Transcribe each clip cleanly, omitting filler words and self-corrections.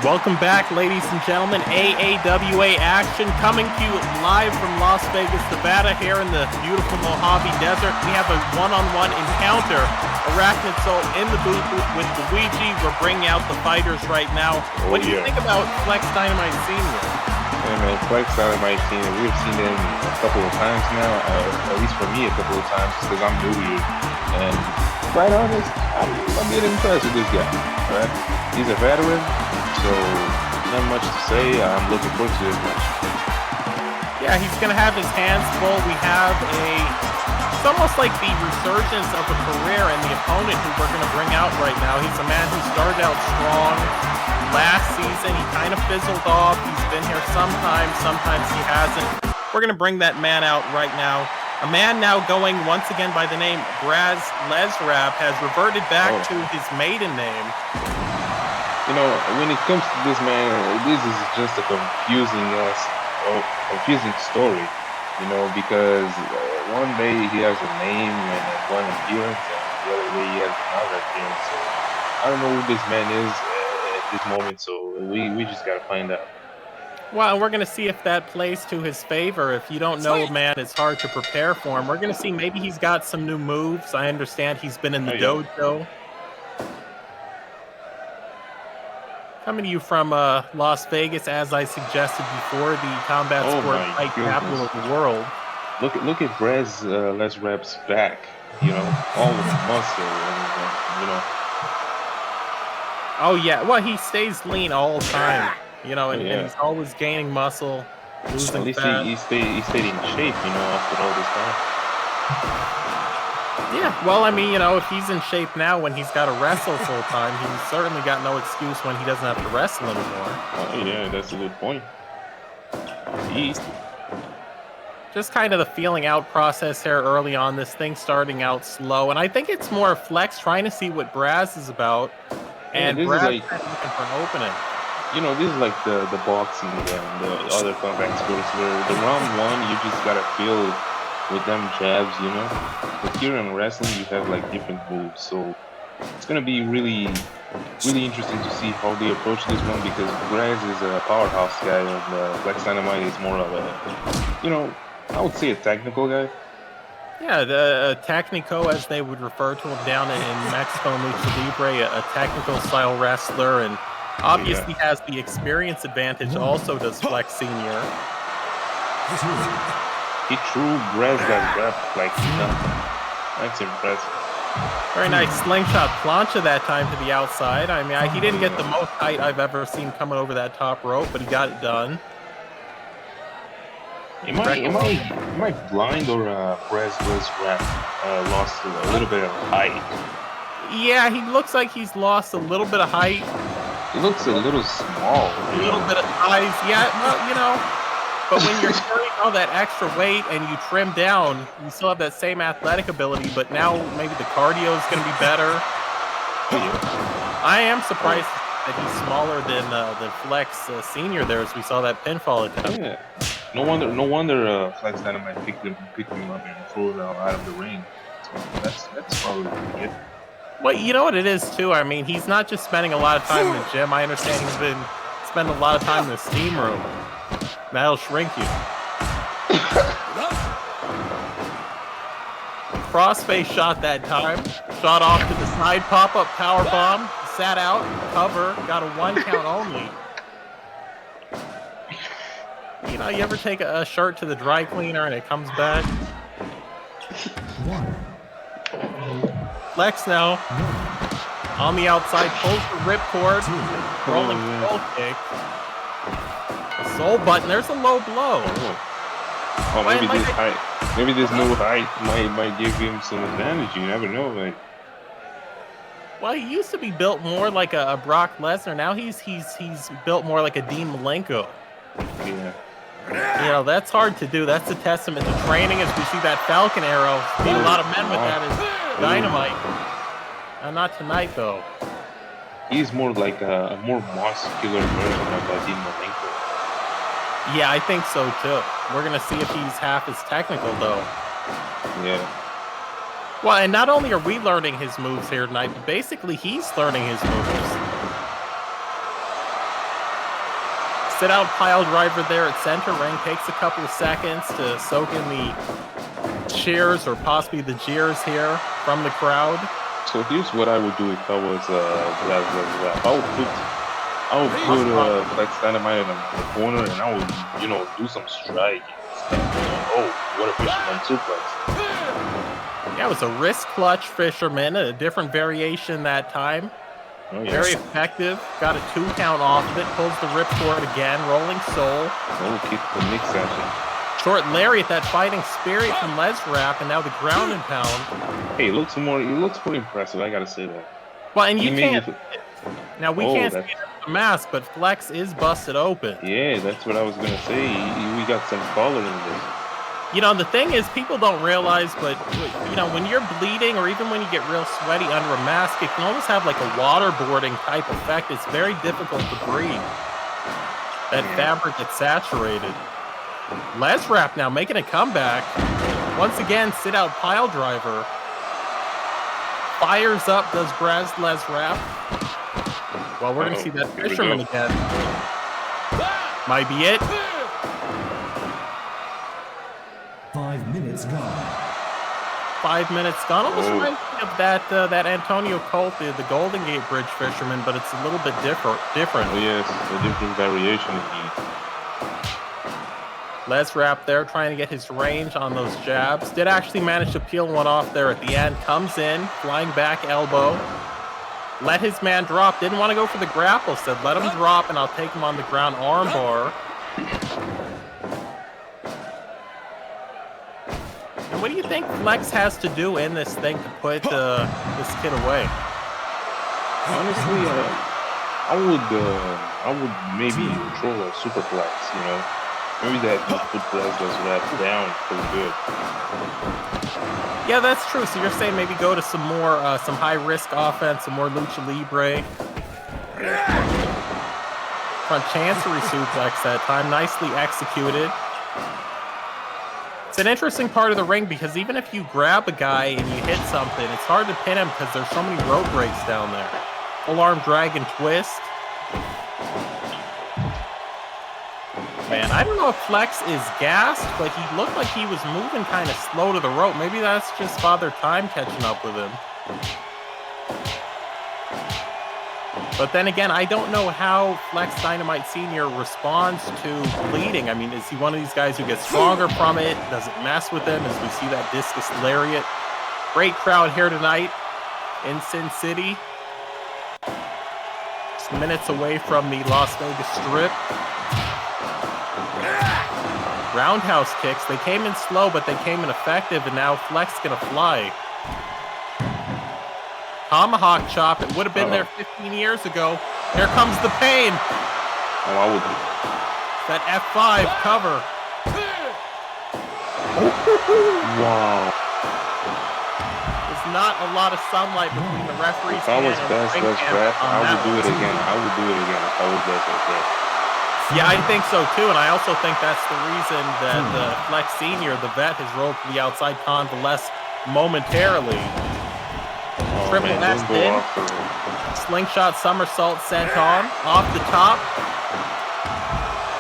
Welcome back, ladies and gentlemen. AAWA action coming to you live from Las Vegas, Nevada, here in the beautiful Mojave Desert. We have a one-on-one encounter. Arachnid Soul in the booth with Luigi. We're bringing out the fighters right now. What do you think about Flex Dynamite Senior? Yeah, man, Flex Dynamite Senior. We've seen him a couple of times now, at least for me a couple of times, because I'm new here. And quite honest, I'm getting impressed with this guy. Right? He's a veteran. So, not much to say. I'm looking forward to this match. Yeah, he's going to have his hands full. We have it's almost like the resurgence of a career, and the opponent who we're going to bring out right now, he's a man who started out strong last season. He kind of fizzled off. He's been here sometimes he hasn't. We're going to bring that man out right now. A man now going once again by the name Braz Lezwrap has reverted back to his maiden name. You know, when it comes to this man, this is just a confusing story, you know, because one day he has a name and one appearance, and the other day he has another appearance. So I don't know who this man is at this moment, so we just got to find out. Well, we're going to see if that plays to his favor. If you don't know a man, it's hard to prepare for him. We're going to see maybe he's got some new moves. I understand he's been in the dojo. Coming to you from Las Vegas, as I suggested before, the combat sport fight capital of the world. Look at Braz Lezwrap's back. You know, all with muscle, and you know. Oh yeah, well he stays lean all the time. You know, and he's always gaining muscle, losing at least fat. He stayed in shape. You know, after all this time. Yeah, well, I mean, you know, if he's in shape now when he's got to wrestle full time, he's certainly got no excuse when he doesn't have to wrestle anymore. Oh, yeah, that's a good point. Just kind of the feeling out process here early on, this thing starting out slow, and I think it's more Flex trying to see what Braz is about, and Braz looking for an opening. You know, this is like the boxing and the other combat sports where the round one, you just gotta feel with them jabs, you know. But here in wrestling, you have like different moves, so it's gonna be really interesting to see how they approach this one, because Braz is a powerhouse guy and Flex Dynamite is more of a, you know, I would say a technical guy. Yeah, the Technico, as they would refer to him down in Mexico and Lucha Libre, a technical style wrestler, and obviously has the experience advantage. Also does Flex Senior. He threw Braz Lezwrap like nothing. That's impressive. Very nice slingshot plancha that time to the outside. I mean, he didn't get the most height I've ever seen coming over that top rope, but he got it done. Am I blind, or Braz Lezwrap lost a little bit of height? Yeah, he looks like he's lost a little bit of height. He looks a little small. A little bit of size. Yeah, well, you know. But when you're carrying all that extra weight and you trim down, you still have that same athletic ability, but now maybe the cardio is going to be better. I am surprised that he's smaller than Flex Senior there, as we saw that pinfall attempt. Yeah. No wonder Flex Dynamite picked him up and threw him out of the ring. So that's probably good. Well, you know what it is too. I mean, he's not just spending a lot of time in the gym. I understand he's been spending a lot of time in the steam room. That'll shrink you. Crossface shot that time. Shot off to the side. Pop-up power bomb. Sat out. Cover. Got a 1 count only. You know, you ever take a shirt to the dry cleaner and it comes back? Flex now. On the outside. Pulls the ripcord. Rolling soul kick. Soul button. There's a low blow. Oh, maybe this new height might give him some advantage. You never know, man. Well, he used to be built more like a Brock Lesnar. Now he's built more like a Dean Malenko. Yeah. You know, that's hard to do. That's a testament to training, as we see that Falcon arrow. Beat a lot of men with that as Dynamite. Not tonight, though. He's more like a more muscular version of Dean Malenko. Yeah, I think so too. We're gonna see if he's half as technical, though. Yeah. Well, and not only are we learning his moves here tonight, but basically he's learning his moves. Sit-out pile driver there at center ring. Takes a couple of seconds to soak in the cheers or possibly the jeers here from the crowd. So here's what I would do if I was Braz Lezwrap. I would put Flex Dynamite in the corner, and I would, do some striking stuff. Oh, what a fisherman suplex! Yeah, it was a wrist clutch fisherman, a different variation that time. Oh, yes. Very effective. Got a 2 count off of it. Pulls the ripcord again. Rolling soul. Oh, kick the mix action. Short lariat, that fighting spirit from Lezwrap, and now the ground and pound. Hey, it looks more impressive. I gotta say that. Well, and you can't. Now we can't that's... see the mask, but Flex is busted open. Yeah, that's what I was gonna say. We got some color in this. The thing is, people don't realize, but when you're bleeding or even when you get real sweaty under a mask, it can almost have like a waterboarding type effect. It's very difficult to breathe. That fabric gets saturated. Lezwrap now making a comeback. Once again, sit-out pile driver. Fires up, does Braz Lezwrap. Well, we're going to see that fisherman again. Might be it. 5 minutes gone. 5 minutes gone. Almost reminds me of that Antonio Colt, the Golden Gate Bridge fisherman, but it's a little bit different. Oh yes, a different variation indeed. Lezwrap there trying to get his range on those jabs. Did actually manage to peel one off there at the end. Comes in, flying back elbow. Let his man drop. Didn't want to go for the grapple. Said, let him drop and I'll take him on the ground armbar. And what do you think Flex has to do in this thing to put this kid away? Honestly, I would maybe throw a superplex, Maybe that would put Braz Lezwrap down pretty good. Yeah, that's true. So you're saying maybe go to some more, some high-risk offense, some more lucha libre. Front chancery suplex that time, nicely executed. It's an interesting part of the ring because even if you grab a guy and you hit something, it's hard to pin him because there's so many rope breaks down there. Full arm drag and twist. Man, I don't know if Flex is gassed, but he looked like he was moving kind of slow to the rope. Maybe that's just Father Time catching up with him. But then again, I don't know how Flex Dynamite Sr. responds to bleeding. I mean, is he one of these guys who gets stronger from it? Does it mess with him as we see that discus lariat? Great crowd here tonight in Sin City. Just minutes away from the Las Vegas Strip. Roundhouse kicks. They came in slow, but they came in effective, and now Flex gonna fly. Tomahawk chop. It would have been there 15 years ago. Here comes the pain. Oh, I would. That F5 cover. Wow. There's not a lot of sunlight between the referee's If I was hand and Braz the ring Lezwrap, cam on I would that do one. it again. I would do it again if I was Braz Lezwrap. Yeah, I think so too, and I also think that's the reason that Flex Sr., the vet, has rolled to the outside, convalesce momentarily. Oh, Triple man, S don't go in. off the... Slingshot somersault sent on. Off the top.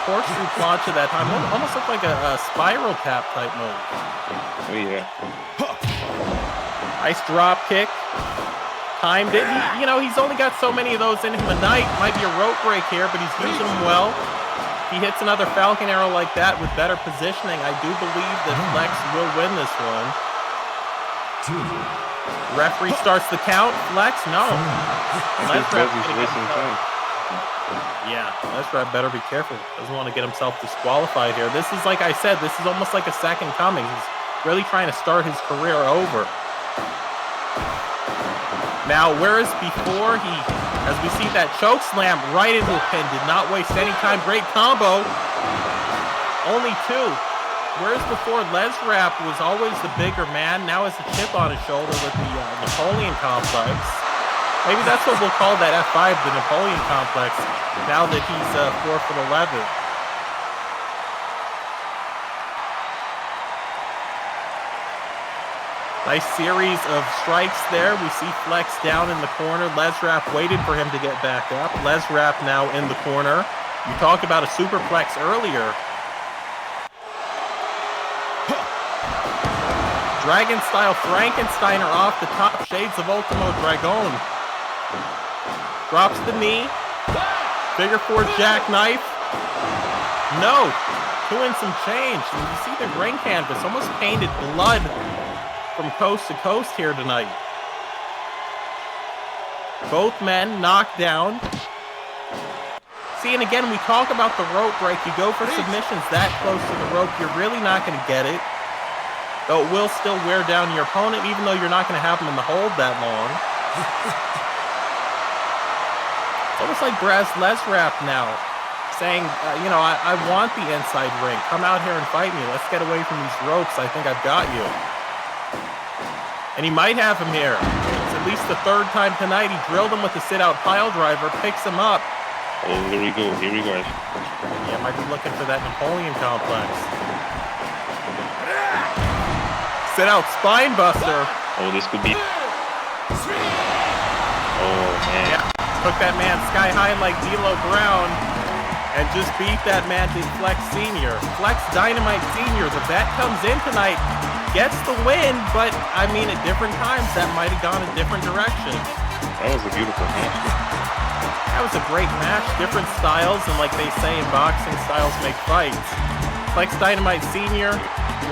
Horseshoe plancha that time. Almost looked like a spiral tap type move. Oh, yeah. Nice drop kick. Timed it. He's only got so many of those in him a night. Might be a rope break here, but he's using them well. He hits another Falcon Arrow like that with better positioning. I do believe that Flex will win this one. Referee starts the count. Flex, no. Lezwrap better be careful. Doesn't want to get himself disqualified here. This is, like I said, this is almost like a second coming. He's really trying to start his career over. Now, whereas before as we see that choke slam right into a pin, did not waste any time. Great combo. Only 2. Whereas before, Lezwrap was always the bigger man. Now has a chip on his shoulder with the Napoleon complex. Maybe that's what we'll call that F5, the Napoleon complex, now that he's 4'11". Nice series of strikes there. We see Flex down in the corner. Lezwrap waited for him to get back up. Lezwrap now in the corner. You talked about a superplex earlier. Dragon-style Frankensteiner off the top. Shades of Ultimo Dragon. Drops the knee. Figure 4 jackknife. No. 2 and some change. And you see the ring canvas almost painted blood from coast to coast here tonight. Both men knocked down. See, and again, we talk about the rope break. You go for submissions that close to the rope, you're really not going to get it. Though it will still wear down your opponent, even though you're not going to have them in the hold that long. It's almost like Braz Lezwrap now, saying, I want the inside ring. Come out here and fight me. Let's get away from these ropes. I think I've got you. And he might have him here. It's at least the 3rd time tonight. He drilled him with the sit-out pile driver, picks him up. Oh, here we go. Yeah, might be looking for that Napoleon complex. Sit-out spine buster. Oh, this could be... Oh, man. Yeah, took that man sky high like D'Lo Brown and just beat that man to Flex Sr. Flex Dynamite Sr. The bet comes in tonight, gets the win, but, I mean, at different times, that might have gone a different direction. That was a beautiful match. That was a great match. Different styles, and like they say in boxing, styles make fights. Flex Dynamite Sr.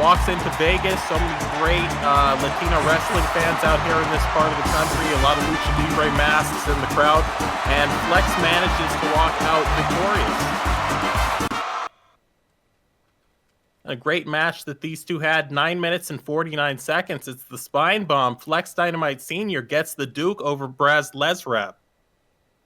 walks into Vegas. So many great Latino wrestling fans out here in this part of the country. A lot of Lucha Libre masks in the crowd. And Flex manages to walk out victorious. A great match that these two had. 9 minutes and 49 seconds. It's the spine bomb. Flex Dynamite Sr. gets the Duke over Braz Lezwrap.